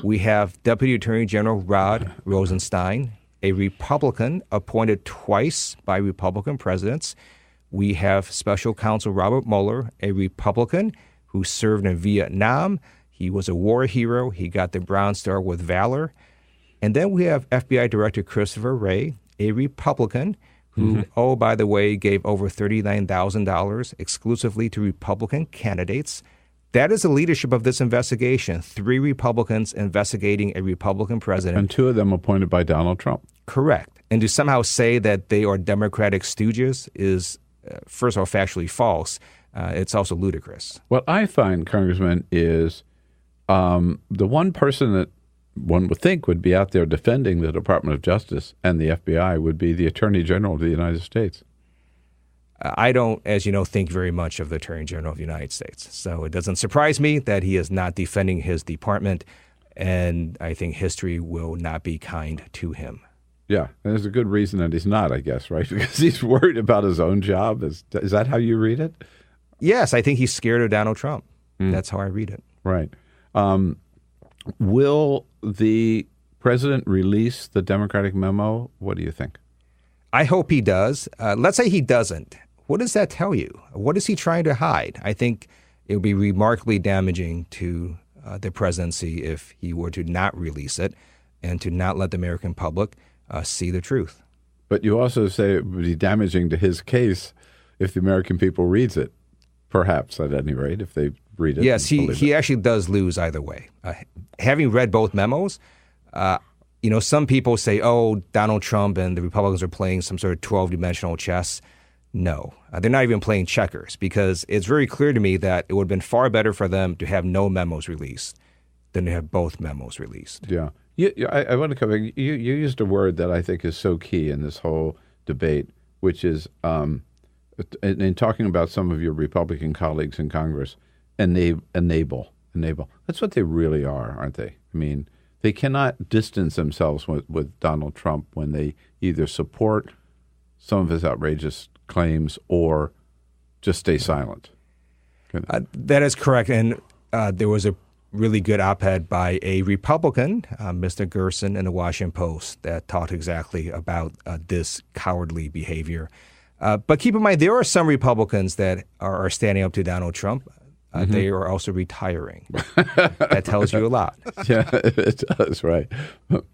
We have Deputy Attorney General Rod Rosenstein, a Republican appointed twice by Republican presidents. We have Special Counsel Robert Mueller, a Republican who served in Vietnam. He was a war hero. He got the Bronze Star with valor. And then we have FBI Director Christopher Wray, a Republican who, oh, by the way, gave over $39,000 exclusively to Republican candidates. That is the leadership of this investigation. 3 Republicans investigating a Republican president. And 2 of them appointed by Donald Trump. Correct. And to somehow say that they are Democratic stooges is, first of all, factually false. It's also ludicrous. What I find, Congressman, is the one person that one would think would be out there defending the Department of Justice and the FBI would be the Attorney General of the United States. I don't, as you know, think very much of the Attorney General of the United States. So it doesn't surprise me that he is not defending his department, and I think history will not be kind to him. Yeah, and there's a good reason that he's not, I guess, right? Because he's worried about his own job. Is that how you read it? Yes, I think he's scared of Donald Trump. That's how I read it. Right. Will the president release the Democratic memo? What do you think? I hope he does. Let's say he doesn't. What does that tell you? What is he trying to hide? I think it would be remarkably damaging to the presidency if he were to not release it and to not let the American public see the truth. But you also say it would be damaging to his case if the American people reads it, perhaps at any rate, if they read it. Yes, he actually does lose either way. Having read both memos, some people say, oh, Donald Trump and the Republicans are playing some sort of 12-dimensional chess. No, they're not even playing checkers, because it's very clear to me that it would have been far better for them to have no memos released than to have both memos released. Yeah. I want to come back. You used a word that I think is so key in this whole debate, which is in talking about some of your Republican colleagues in Congress, enable. That's what they really are, aren't they? I mean, they cannot distance themselves with Donald Trump when they either support some of his outrageous claims or just stay silent. That is correct. And there was a really good op-ed by a Republican, Mr. Gerson, in the Washington Post that talked exactly about this cowardly behavior. But keep in mind, there are some Republicans that are standing up to Donald Trump. They are also retiring. That tells you a lot. Yeah, it does, right.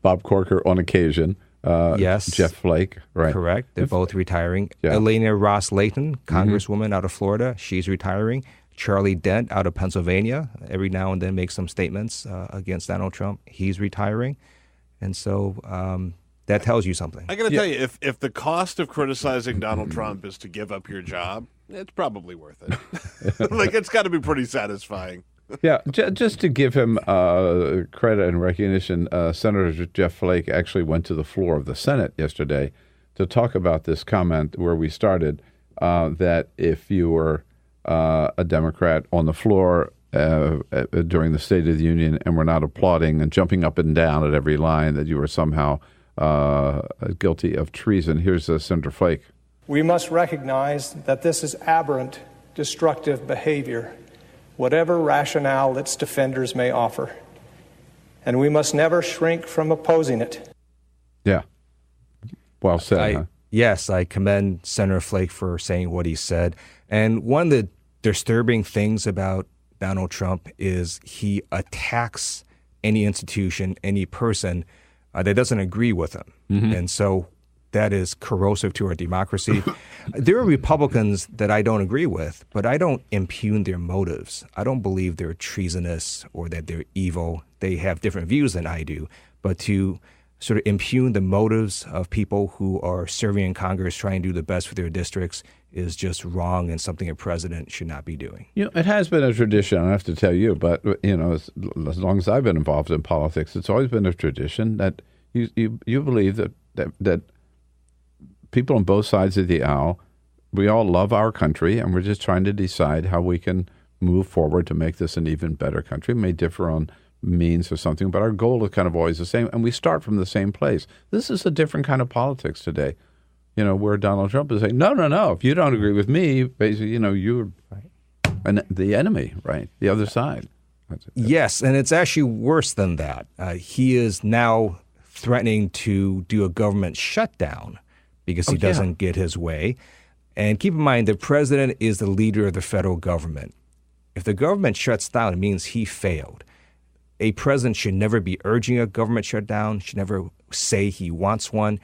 Bob Corker on occasion. Yes. Jeff Flake, right. Correct. They're both retiring. Yeah. Elena Ross-Layton, Congresswoman out of Florida, she's retiring. Charlie Dent out of Pennsylvania, every now and then makes some statements against Donald Trump. He's retiring. And so that tells you something. I got to tell you, if the cost of criticizing Donald Trump is to give up your job, it's probably worth it. Like, it's got to be pretty satisfying. Yeah, just to give him credit and recognition, Senator Jeff Flake actually went to the floor of the Senate yesterday to talk about this comment where we started, that if you were a Democrat on the floor during the State of the Union and were not applauding and jumping up and down at every line, that you were somehow guilty of treason. Here's Senator Flake. We must recognize that this is aberrant, destructive behavior, whatever rationale its defenders may offer. and we must never shrink from opposing it. Yeah. Well said. Yes, I commend Senator Flake for saying what he said. And one of the disturbing things about Donald Trump is he attacks any institution, any person that doesn't agree with him. Mm-hmm. And so that is corrosive to our democracy. There are Republicans that I don't agree with, but I don't impugn their motives. I don't believe they're treasonous or that they're evil. They have different views than I do. But to sort of impugn the motives of people who are serving in Congress, trying to do the best for their districts, is just wrong and something a president should not be doing. It has been a tradition, I don't have to tell you, but as long as I've been involved in politics, it's always been a tradition that you believe that people on both sides of the aisle, we all love our country, and we're just trying to decide how we can move forward to make this an even better country. It may differ on means or something, but our goal is kind of always the same, and we start from the same place. This is a different kind of politics today, where Donald Trump is saying, no, if you don't agree with me, basically, you're the enemy, right? The other side. Yes, and it's actually worse than that. He is now threatening to do a government shutdown because he doesn't get his way. And keep in mind, the president is the leader of the federal government. If the government shuts down, it means he failed. A president should never be urging a government shutdown, should never say he wants one.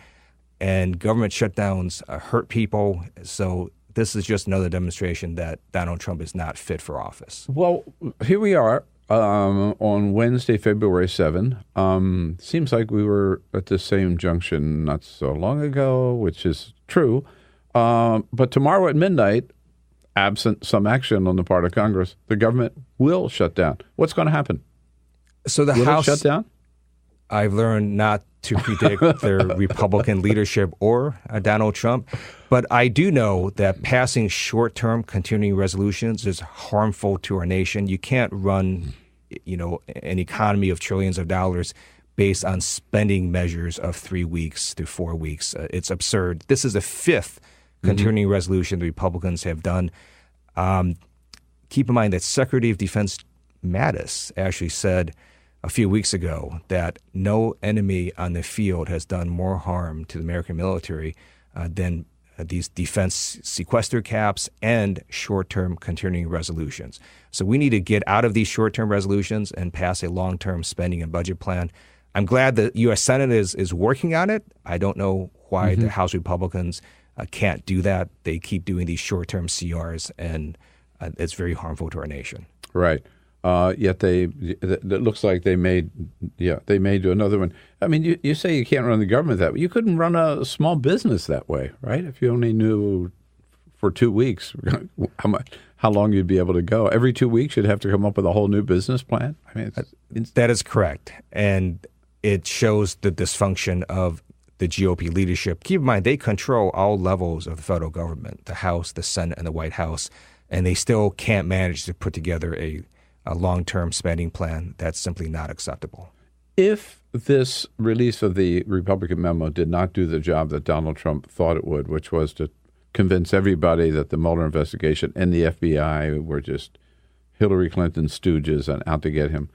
And government shutdowns hurt people. So this is just another demonstration that Donald Trump is not fit for office. Well, here we are on Wednesday, February 7. Seems like we were at the same junction not so long ago, which is true. But tomorrow at midnight, absent some action on the part of Congress, the government will shut down. What's going to happen? So the will House it shut down? I've learned not to predict the Republican leadership or Donald Trump, but I do know that passing short-term continuing resolutions is harmful to our nation. You can't run, an economy of trillions of dollars based on spending measures of 3 weeks to 4 weeks. It's absurd. This is the fifth continuing resolution the Republicans have done. Keep in mind that Secretary of Defense Mattis actually said a few weeks ago that no enemy on the field has done more harm to the American military than these defense sequester caps and short-term continuing resolutions. So we need to get out of these short-term resolutions and pass a long-term spending and budget plan. I'm glad the U.S. Senate is working on it. I don't know why the House Republicans can't do that. They keep doing these short-term CRs, and it's very harmful to our nation. Right. Yet it looks like they may do another one. I mean, you say you can't run the government that way. You couldn't run a small business that way, right? If you only knew for 2 weeks how long you'd be able to go. Every 2 weeks you'd have to come up with a whole new business plan. I mean, that is correct. And it shows the dysfunction of the GOP leadership. Keep in mind, they control all levels of the federal government, the House, the Senate, and the White House, and they still can't manage to put together a long-term spending plan. That's simply not acceptable. If this release of the Republican memo did not do the job that Donald Trump thought it would, which was to convince everybody that the Mueller investigation and the FBI were just Hillary Clinton stooges and out to get him,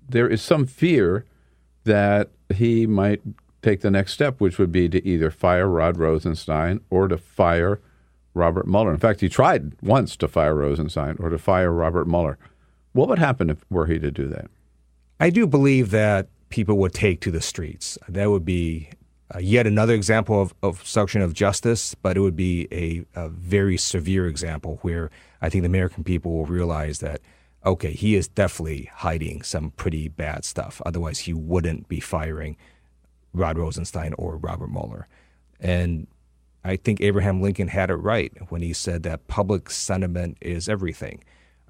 there is some fear that he might take the next step, which would be to either fire Rod Rosenstein or to fire Robert Mueller. In fact, he tried once to fire Rosenstein or to fire Robert Mueller. What would happen if were he to do that? I do believe that people would take to the streets. That would be yet another example of obstruction of justice, but it would be a very severe example where I think the American people will realize that, okay, he is definitely hiding some pretty bad stuff. Otherwise, he wouldn't be firing Rod Rosenstein or Robert Mueller. And I think Abraham Lincoln had it right when he said that public sentiment is everything.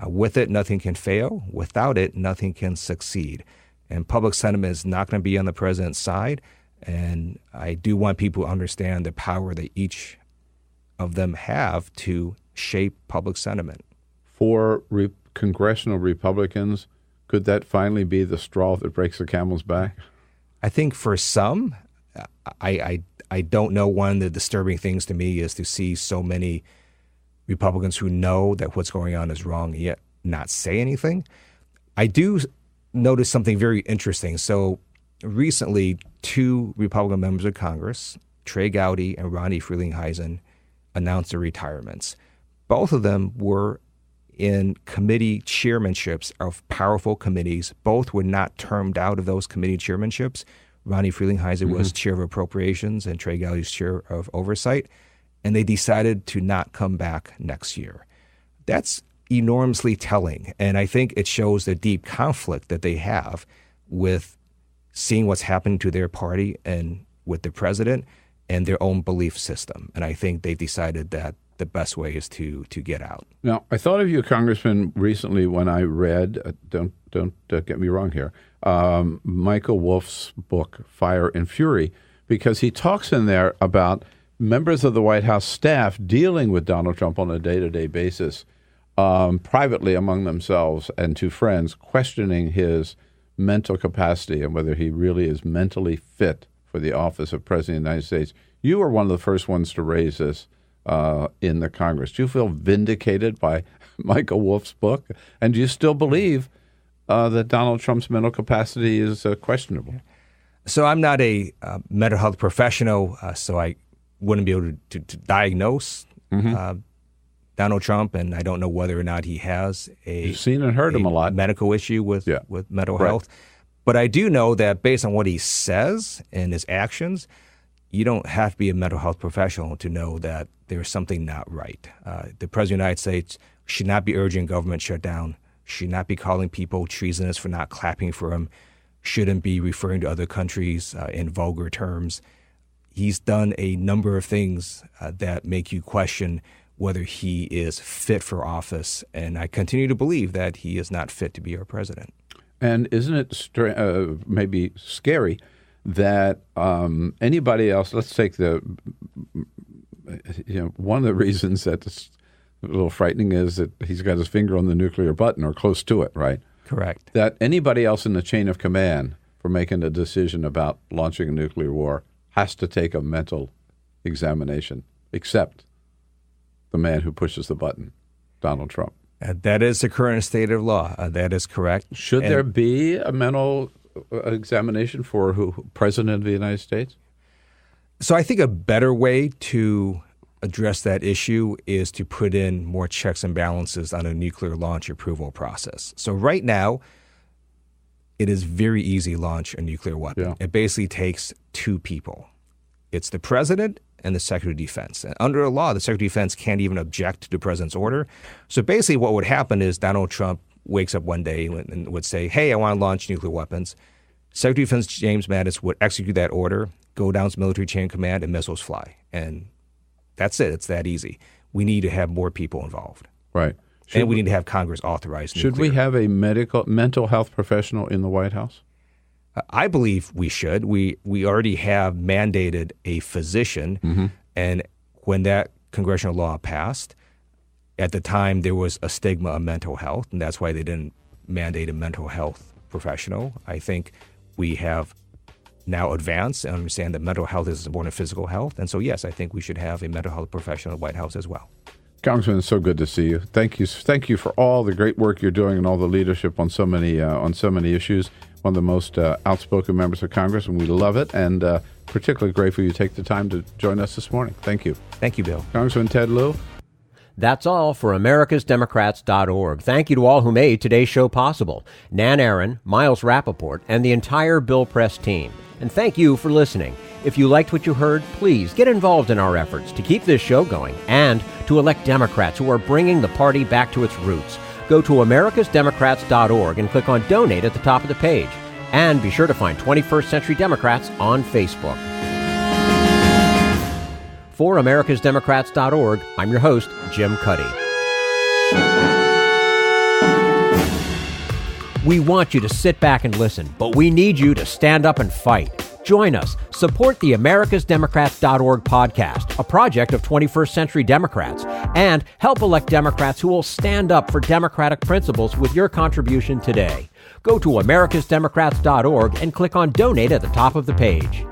With it, nothing can fail. Without it, nothing can succeed. And public sentiment is not going to be on the president's side. And I do want people to understand the power that each of them have to shape public sentiment. For congressional Republicans, could that finally be the straw that breaks the camel's back? I think for some, I don't know. One of the disturbing things to me is to see so many Republicans who know that what's going on is wrong yet not say anything. I do notice something very interesting. So recently, 2 Republican members of Congress, Trey Gowdy and Ronnie Frelinghuysen, announced their retirements. Both of them were in committee chairmanships of powerful committees. Both were not termed out of those committee chairmanships. Ronnie Frelinghuysen was chair of appropriations and Trey Gowdy's chair of oversight. And they decided to not come back next year. That's enormously telling. And I think it shows the deep conflict that they have with seeing what's happening to their party and with the president and their own belief system. And I think they decided that the best way is to get out. Now, I thought of you, Congressman, recently when I read, don't get me wrong here, Michael Wolff's book, Fire and Fury, because he talks in there about members of the White House staff dealing with Donald Trump on a day-to-day basis, privately among themselves and to friends, questioning his mental capacity and whether he really is mentally fit for the office of President of the United States. You were one of the first ones to raise this in the Congress. Do you feel vindicated by Michael Wolff's book? And do you still believe that Donald Trump's mental capacity is questionable? So I'm not a mental health professional, so I wouldn't be able to diagnose Donald Trump, and I don't know whether or not he has You've seen and heard him a lot. Medical issue with mental health. But I do know that based on what he says and his actions, you don't have to be a mental health professional to know that there's something not right. The President of the United States should not be urging government shutdown, should not be calling people treasonous for not clapping for him, shouldn't be referring to other countries in vulgar terms. He's done a number of things that make you question whether he is fit for office, and I continue to believe that he is not fit to be our president. And isn't it maybe scary that anybody else, let's take one of the reasons that's a little frightening is that he's got his finger on the nuclear button or close to it, right? Correct. That anybody else in the chain of command for making a decision about launching a nuclear war has to take a mental examination, except the man who pushes the button, Donald Trump. That is the current state of law. That is correct. Should there be a mental examination for President of the United States? So I think a better way to address that issue is to put in more checks and balances on a nuclear launch approval process. So right now, it is very easy to launch a nuclear weapon. Yeah. It basically takes 2 people. It's the president and the Secretary of Defense. And under the law, the Secretary of Defense can't even object to the president's order. So basically what would happen is Donald Trump wakes up one day and would say, hey, I want to launch nuclear weapons. Secretary of Defense James Mattis would execute that order, go down to military chain of command, and missiles fly. And that's it. It's that easy. We need to have more people involved. Right. And we need to have Congress authorize nuclear. Should we have a mental health professional in the White House? I believe we should. We already have mandated a physician, and when that congressional law passed, at the time there was a stigma of mental health, and that's why they didn't mandate a mental health professional. I think we have now advanced and understand that mental health is more than physical health, and so yes, I think we should have a mental health professional in the White House as well. Congressman, it's so good to see you. Thank you for all the great work you're doing and all the leadership on so many issues. One of the most outspoken members of Congress, and we love it. And particularly grateful you take the time to join us this morning. Thank you. Thank you, Bill. Congressman Ted Lieu. That's all for americasdemocrats.org. Thank you to all who made today's show possible. Nan Aron, Miles Rapoport, and the entire Bill Press team. And thank you for listening. If you liked what you heard, please get involved in our efforts to keep this show going and to elect Democrats who are bringing the party back to its roots. Go to americasdemocrats.org and click on Donate at the top of the page. And be sure to find 21st Century Democrats on Facebook. For americasdemocrats.org, I'm your host, Jim Cuddy. We want you to sit back and listen, but we need you to stand up and fight. Join us. Support the americasdemocrats.org podcast, a project of 21st Century Democrats, and help elect Democrats who will stand up for democratic principles with your contribution today. Go to americasdemocrats.org and click on Donate at the top of the page.